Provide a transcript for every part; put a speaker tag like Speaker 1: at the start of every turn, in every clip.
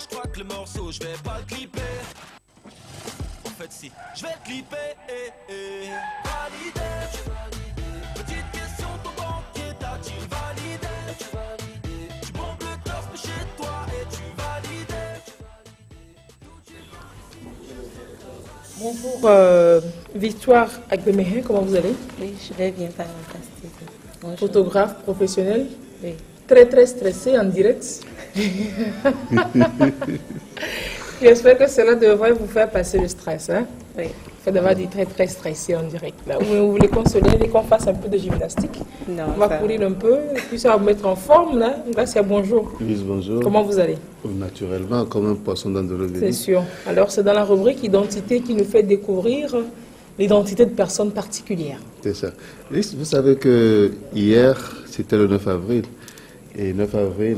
Speaker 1: je crois que le morceau, je vais pas le clipper. En fait, si, je vais le clipper. Validé, petite question, ton banquier t'a-t-il validé? Tu bombes le torse chez toi et tu valides.
Speaker 2: Bonjour Victoire Agbemehin, comment vous allez?
Speaker 3: Oui, je vais bien, fantastique. Bonjour.
Speaker 2: Photographe professionnel,
Speaker 3: Oui.
Speaker 2: très stressé en direct. J'espère que cela devrait vous faire passer le stress. Hein?
Speaker 3: Oui.
Speaker 2: Vous devez être très stressé en direct. Là. Vous voulez consoler et qu'on fasse un peu de gymnastique?
Speaker 3: Non,
Speaker 2: on va courir un peu et puis ça va vous mettre en forme. Là. Gracias, bonjour.
Speaker 4: Lise, bonjour.
Speaker 2: Comment vous allez?
Speaker 4: Naturellement, comme un poisson dans de l'eau.
Speaker 2: C'est sûr. Alors, c'est dans la rubrique Identité qui nous fait découvrir l'identité de personnes particulières.
Speaker 4: C'est ça. Lise, vous savez que hier, c'était le 9 avril. Et 9 avril,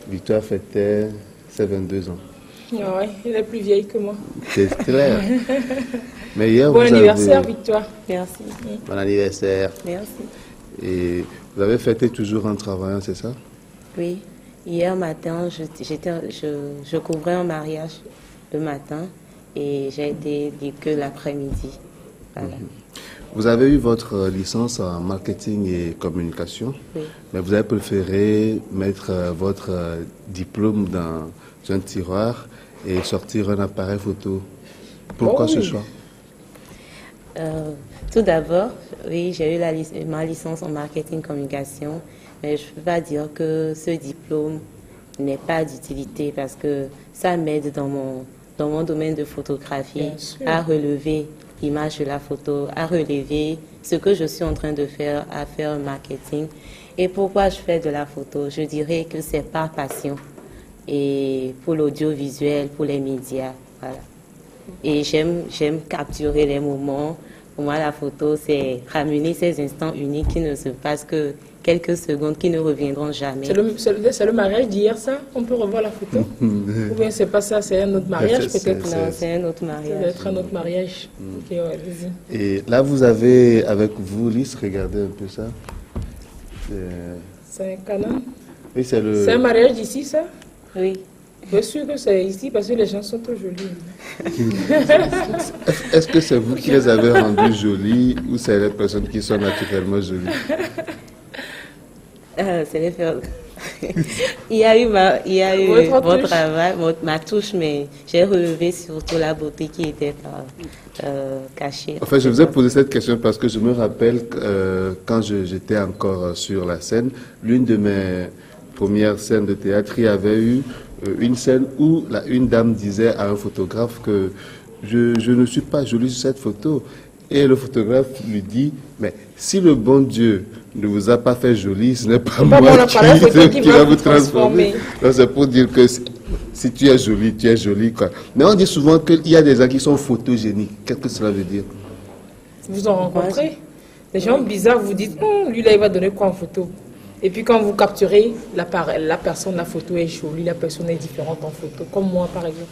Speaker 4: Victoire fêtait ses 22 ans.
Speaker 2: Ah ouais, elle est plus vieille que moi.
Speaker 4: C'est clair. Mais hier,
Speaker 2: Bon
Speaker 4: vous
Speaker 2: anniversaire,
Speaker 4: avez...
Speaker 2: Victoire.
Speaker 3: Merci.
Speaker 4: Bon anniversaire.
Speaker 3: Merci.
Speaker 4: Et vous avez fêté toujours en travaillant, c'est ça?
Speaker 3: Oui. Hier matin, je couvrais un mariage le matin et j'ai été libre que l'après-midi. Voilà.
Speaker 4: Vous avez eu votre licence en marketing et communication,
Speaker 3: Oui.
Speaker 4: mais vous avez préféré mettre votre diplôme dans un tiroir et sortir un appareil photo. Pourquoi ce choix?
Speaker 3: Tout d'abord, oui, j'ai eu ma licence en marketing communication, mais je ne peux pas dire que ce diplôme n'est pas d'utilité parce que ça m'aide dans mon domaine de photographie à relever l'image de la photo, à relever ce que je suis en train de faire, à faire un marketing. Et pourquoi je fais de la photo? Je dirais que c'est par passion et pour l'audiovisuel, pour les médias, voilà. Et j'aime capturer les moments. Pour moi, la photo, c'est ramener ces instants uniques qui ne se passent que quelques secondes, qui ne reviendront jamais.
Speaker 2: C'est le mariage d'hier, ça? On peut revoir la photo? Ou bien c'est pas ça, c'est un autre mariage peut-être?
Speaker 3: Non, c'est un autre mariage.
Speaker 2: Ça doit être un autre mariage. Ok, ouais, vas-y.
Speaker 4: Et là, vous avez, avec vous, Lise, regardez un peu ça.
Speaker 2: C'est un canon?
Speaker 4: Oui, c'est le...
Speaker 2: C'est un mariage d'ici, ça?
Speaker 3: Oui.
Speaker 2: Je suis sûr que c'est ici parce que les gens sont trop jolis.
Speaker 4: Est-ce que c'est vous qui les avez rendus jolis ou c'est les personnes qui sont naturellement jolies?
Speaker 3: C'est les faire. Il y a eu mon travail, ma touche, mais j'ai relevé surtout la beauté qui était cachée.
Speaker 4: En fait, je vous ai posé cette question parce que je me rappelle quand j'étais encore sur la scène, l'une de mes premières scènes de théâtre, il y avait eu une scène où une dame disait à un photographe que je ne suis pas jolie sur cette photo. Et le photographe lui dit, mais si le bon Dieu ne vous a pas fait jolie, ce n'est pas moi qui va vous transformer. C'est pour dire que si tu es jolie, tu es jolie, quoi. Mais on dit souvent qu'il y a des gens qui sont photogéniques. Qu'est-ce que cela veut dire?
Speaker 2: Vous en rencontrez? Des gens bizarres, vous dites, lui là, il va donner quoi en photo? Et puis quand vous capturez, la personne, la photo est jolie, la personne est différente en photo, comme moi par exemple.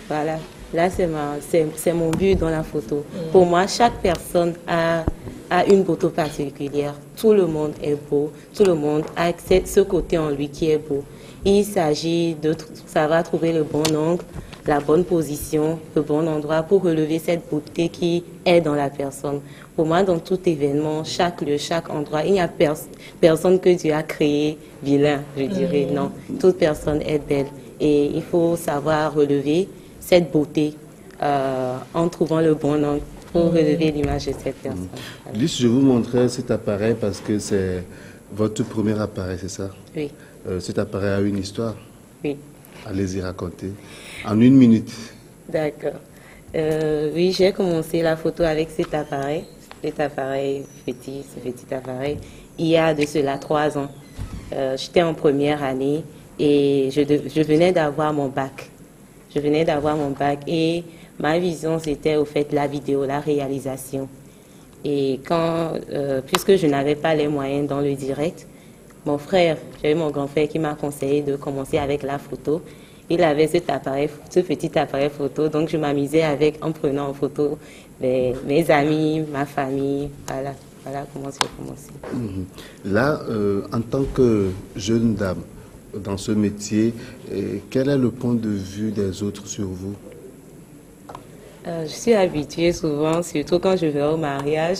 Speaker 3: Voilà, là c'est mon but dans la photo. Pour moi, chaque personne a une beauté particulière. Tout le monde est beau, tout le monde a ce côté en lui qui est beau. Il s'agit de savoir trouver le bon angle, la bonne position, le bon endroit pour relever cette beauté qui est dans la personne. Pour moi, dans tout événement, chaque lieu, chaque endroit, il n'y a personne que Dieu a créé vilain, je dirais. Non, toute personne est belle. Et il faut savoir relever cette beauté en trouvant le bon angle pour relever l'image de cette personne.
Speaker 4: Lise, je vous montrais cet appareil parce que c'est votre premier appareil, c'est ça?
Speaker 3: Oui.
Speaker 4: Cet appareil a une histoire?
Speaker 3: Oui.
Speaker 4: Allez-y raconter. En 1 minute.
Speaker 3: D'accord. Oui, j'ai commencé la photo avec cet appareil petit, ce petit appareil, il y a de cela 3 ans. J'étais en première année et je venais d'avoir mon bac. Je venais d'avoir mon bac et ma vision c'était au fait la vidéo, la réalisation. Et puisque je n'avais pas les moyens dans le direct, mon frère, j'ai eu mon grand frère qui m'a conseillé de commencer avec la photo. Il avait ce petit appareil photo, donc je m'amusais en prenant en photo mes amis, ma famille. Voilà comment j'ai commencé.
Speaker 4: Là, en tant que jeune dame, dans ce métier. Et quel est le point de vue des autres sur vous?
Speaker 3: Je suis habituée souvent, surtout quand je vais au mariage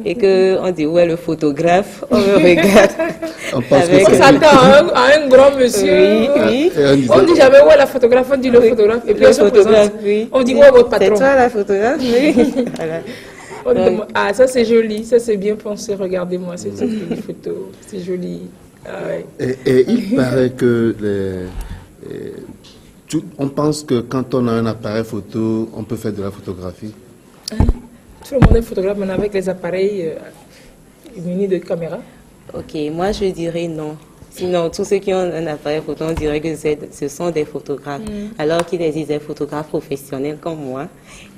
Speaker 3: et qu'on dit où est le photographe, on me regarde.
Speaker 4: On pense
Speaker 3: avec...
Speaker 4: que
Speaker 2: On s'attend à un grand monsieur.
Speaker 3: Oui, oui.
Speaker 2: On dit jamais où est la photographe, on dit le photographe. Et puis on se présente.
Speaker 3: Oui.
Speaker 2: On dit où est votre patron?
Speaker 3: C'est toi la photographe? Oui. Voilà.
Speaker 2: On demande, ah, ça c'est joli, ça c'est bien pensé, regardez-moi cette jolie photo, c'est joli. Ah, ouais.
Speaker 4: Et il paraît que on pense que quand on a un appareil photo, on peut faire de la photographie.
Speaker 2: Tout le monde est photographe maintenant avec les appareils munis de caméra.
Speaker 3: Ok, moi je dirais non. Sinon, tous ceux qui ont un appareil photo, on dirait que ce sont des photographes. Alors qu'il existe des photographes professionnels comme moi.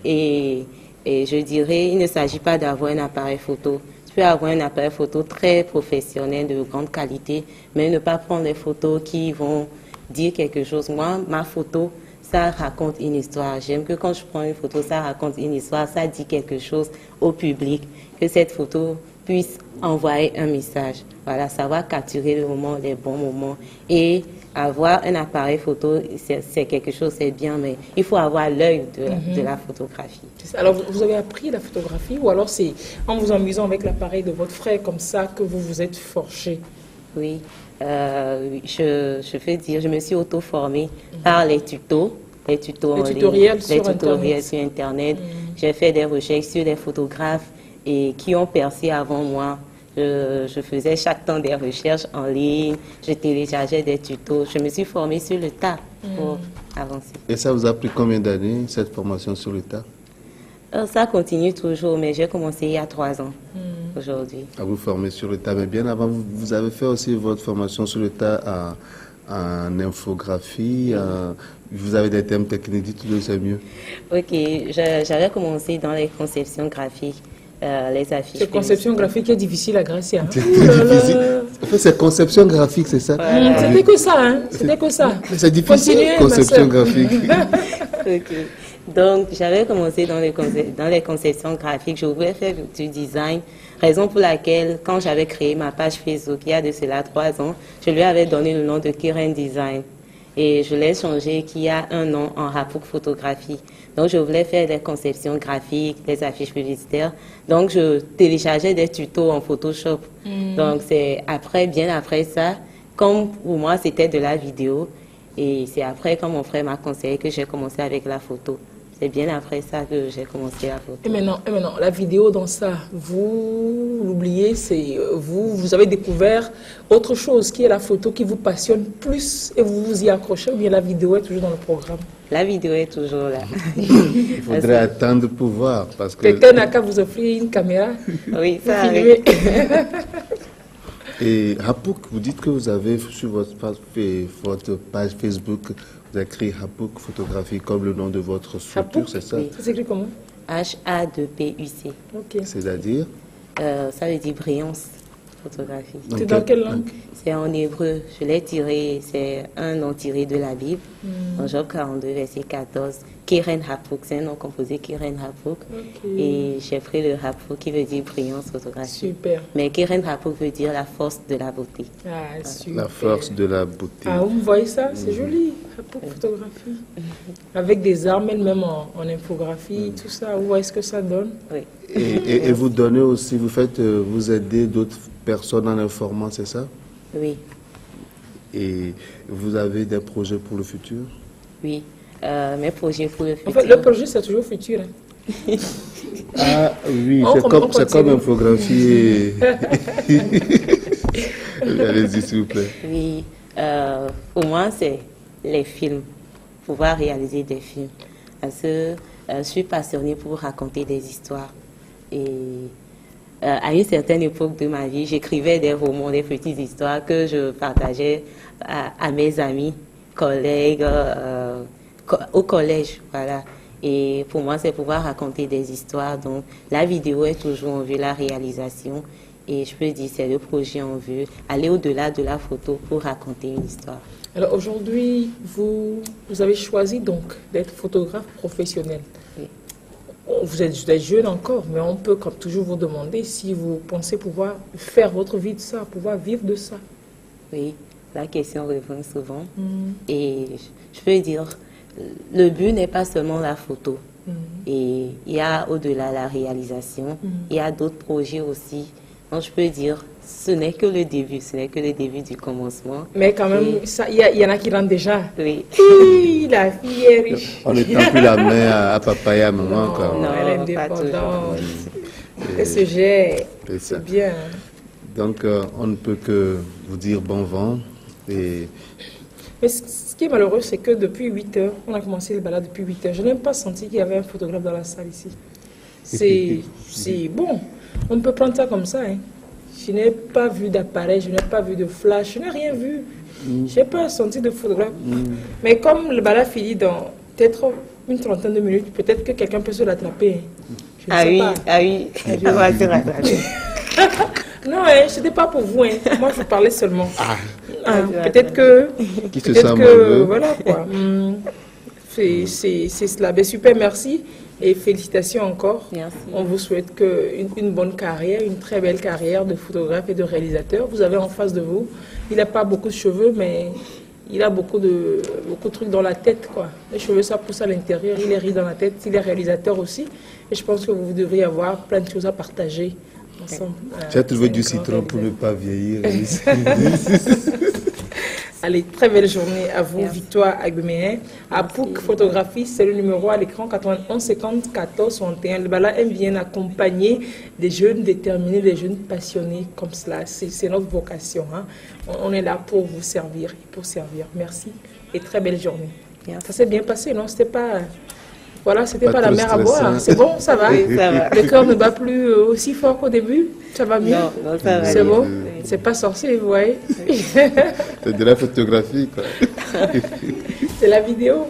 Speaker 3: Et je dirais, il ne s'agit pas d'avoir un appareil photo. Tu peux avoir un appareil photo très professionnel, de grande qualité, mais ne pas prendre des photos qui vont dire quelque chose. Moi, ma photo, ça raconte une histoire. J'aime que quand je prends une photo, ça raconte une histoire, ça dit quelque chose au public, que cette photo puisse envoyer un message. Voilà, savoir capturer le moment, les bons moments. Et avoir un appareil photo, c'est quelque chose, c'est bien, mais il faut avoir l'œil de la photographie.
Speaker 2: Alors, vous avez appris la photographie ou alors c'est en vous amusant avec l'appareil de votre frère comme ça que vous vous êtes forgé?
Speaker 3: Oui, je veux dire, je me suis auto-formée par les tutos. Les tutos en
Speaker 2: tutoriels
Speaker 3: ligne,
Speaker 2: sur
Speaker 3: les tutoriels
Speaker 2: Internet.
Speaker 3: sur Internet. J'ai fait des recherches sur des photographes et qui ont percé avant moi. Je faisais chaque temps des recherches en ligne, je téléchargeais des tutos. Je me suis formée sur le tas pour avancer.
Speaker 4: Et ça vous a pris combien d'années, cette formation sur le tas?
Speaker 3: Ça continue toujours, mais j'ai commencé il y a 3 ans aujourd'hui.
Speaker 4: À vous former sur le tas, mais bien avant, vous avez fait aussi votre formation sur le tas en infographie, vous avez des termes techniques, dites-le, c'est mieux.
Speaker 3: Ok, j'avais commencé dans les conceptions graphiques, les affiches.
Speaker 2: Cette conception graphique est difficile à gracier. Hein?
Speaker 4: C'est très difficile. En fait, c'est conception graphique, c'est ça?
Speaker 2: C'était que ça, hein? C'était que ça.
Speaker 4: Mais c'est difficile,
Speaker 2: Continuez,
Speaker 4: conception
Speaker 2: ma sœur.
Speaker 4: graphique.
Speaker 3: Ok. Donc, j'avais commencé dans les conceptions graphiques. Je voulais faire du design. Raison pour laquelle, quand j'avais créé ma page Facebook, il y a de cela 3 ans, je lui avais donné le nom de Kiren Design. Et je l'ai changé qu'il y a 1 an en Hapuk Photographie. Donc, je voulais faire des conceptions graphiques, des affiches publicitaires. Donc, je téléchargeais des tutos en Photoshop. Donc, c'est après, bien après ça, comme pour moi, c'était de la vidéo. Et c'est après, quand mon frère m'a conseillé, que j'ai commencé avec la photo. C'est bien après ça que j'ai commencé la photo.
Speaker 2: Et maintenant, la vidéo dans ça, vous l'oubliez, c'est vous avez découvert autre chose qui est la photo qui vous passionne plus et vous vous y accrochez ou bien la vidéo est toujours dans le programme?
Speaker 3: La vidéo est toujours là.
Speaker 4: Il faudrait attendre pour voir. Parce que...
Speaker 2: Quelqu'un n'a qu'à vous offrir une caméra.
Speaker 3: Oui,
Speaker 2: Vous
Speaker 3: ça
Speaker 2: filmez.
Speaker 4: Et Hapuk, vous dites que vous avez sur votre page Facebook, vous avez écrit Hapuk Photographie comme le nom de votre structure,
Speaker 2: Hapuk,
Speaker 4: c'est ça?
Speaker 3: oui.
Speaker 2: Ça s'écrit comment?
Speaker 3: H-A-2-P-U-C.
Speaker 2: Ok.
Speaker 4: C'est-à-dire?
Speaker 3: Ça veut dire brillance photographie.
Speaker 2: C'est dans quelle langue?
Speaker 3: C'est en hébreu. Je l'ai tiré, c'est un nom tiré de la Bible. En Job 42, verset 14. Kiren Hapuk, c'est un nom composé Kiren Hapuk. Et j'ai pris le Hapuk qui veut dire brillance photographie.
Speaker 2: Super.
Speaker 3: Mais Kiren Hapuk veut dire la force de la beauté.
Speaker 2: Ah, super.
Speaker 4: La force de la beauté.
Speaker 2: Ah, vous voyez ça? C'est joli. Pour photographie. Avec des armes, même en infographie, tout ça. Vous voyez ce que ça donne?
Speaker 3: Oui.
Speaker 4: Et vous donnez aussi, vous aidez d'autres personnes en informant, c'est ça?
Speaker 3: Oui.
Speaker 4: Et vous avez des projets pour le futur?
Speaker 3: Oui. Mes projets pour le futur.
Speaker 2: En fait, le projet, c'est toujours futur. Hein.
Speaker 4: Ah oui,
Speaker 2: On
Speaker 4: c'est comme
Speaker 2: continue.
Speaker 4: infographie. Allez-y, s'il vous plaît.
Speaker 3: Oui. Pour moi, c'est les films. Pouvoir réaliser des films. Parce que je suis passionnée pour raconter des histoires. Et à une certaine époque de ma vie, j'écrivais des romans, des petites histoires que je partageais à mes amis, collègues, au collège, voilà. Et pour moi, c'est pouvoir raconter des histoires. Donc, la vidéo est toujours en vue, la réalisation. Et je peux dire, c'est le projet en vue, aller au-delà de la photo pour raconter une histoire.
Speaker 2: Alors aujourd'hui, vous avez choisi donc d'être photographe professionnel.
Speaker 3: Oui.
Speaker 2: Vous êtes jeune encore, mais on peut comme toujours vous demander si vous pensez pouvoir faire votre vie de ça, pouvoir vivre de ça.
Speaker 3: Oui, la question revient souvent. Et je peux dire, le but n'est pas seulement la photo. Et il y a au-delà la réalisation, il y a d'autres projets aussi. Donc je peux dire, ce n'est que le début du commencement.
Speaker 2: Mais quand même, il y en a qui rentrent déjà.
Speaker 3: Oui.
Speaker 2: Hi, la fille est riche.
Speaker 4: On ne tend plus la main à papa et à maman.
Speaker 2: Non,
Speaker 4: Quoi.
Speaker 2: elle est
Speaker 3: pas
Speaker 2: indépendante.
Speaker 4: toujours.
Speaker 2: Elle se gère.
Speaker 4: C'est ça.
Speaker 2: C'est bien.
Speaker 4: Donc, on ne peut que vous dire bon vent. Et
Speaker 2: Mais ce qui est malheureux, c'est que depuis 8 heures, on a commencé le balade depuis 8 heures. Je n'ai même pas senti qu'il y avait un photographe dans la salle ici. C'est bon. On peut prendre ça comme ça. Hein. Je n'ai pas vu d'appareil, je n'ai pas vu de flash, je n'ai rien vu. Je n'ai pas senti de photographe. Mais comme le balade finit dans peut-être une trentaine de minutes, peut-être que quelqu'un peut se l'attraper. Hein. Je ne sais pas.
Speaker 3: Ah oui, on va se rattraper.
Speaker 2: Non, hein, ce n'était pas pour vous. Hein. Moi, je parlais seulement. Peut-être que...
Speaker 4: qui se sent
Speaker 2: Peut-être que...
Speaker 4: malheureux.
Speaker 2: Voilà quoi. C'est cela. Ben, super, merci. Et félicitations encore.
Speaker 3: Merci.
Speaker 2: On vous souhaite une bonne carrière, une très belle carrière de photographe et de réalisateur. Vous avez en face de vous, il n'a pas beaucoup de cheveux, mais il a beaucoup de trucs dans la tête, quoi. Les cheveux, ça pousse à l'intérieur, il est riche dans la tête, il est réalisateur aussi. Et je pense que vous devriez avoir plein de choses à partager ensemble.
Speaker 4: J'ai trouvé
Speaker 2: C'est
Speaker 4: du
Speaker 2: un grand
Speaker 4: citron pour ne
Speaker 2: réalisateur.
Speaker 4: pas vieillir.
Speaker 2: Allez, très belle journée à vous,
Speaker 3: Merci.
Speaker 2: Victoire Agbeméen. À Pouk Photographie, c'est le numéro à l'écran 91 50 14 61. Le Bala aime bien accompagner des jeunes déterminés, des jeunes passionnés comme cela. C'est notre vocation. Hein. On est là pour vous servir et pour servir. Merci et très belle journée.
Speaker 3: Merci.
Speaker 2: Ça s'est bien passé, non? C'était pas... Voilà, c'était
Speaker 4: Pas
Speaker 2: pas la
Speaker 4: trop
Speaker 2: mer à
Speaker 4: stressant.
Speaker 2: boire. C'est bon, ça va?
Speaker 3: Oui, ça va.
Speaker 2: Le cœur ne bat plus aussi fort qu'au début? Ça va mieux?
Speaker 3: Non, ça va.
Speaker 2: C'est bon?
Speaker 3: Oui.
Speaker 2: C'est pas sorcier, vous voyez?
Speaker 4: C'est de la photographie, quoi.
Speaker 2: C'est la vidéo.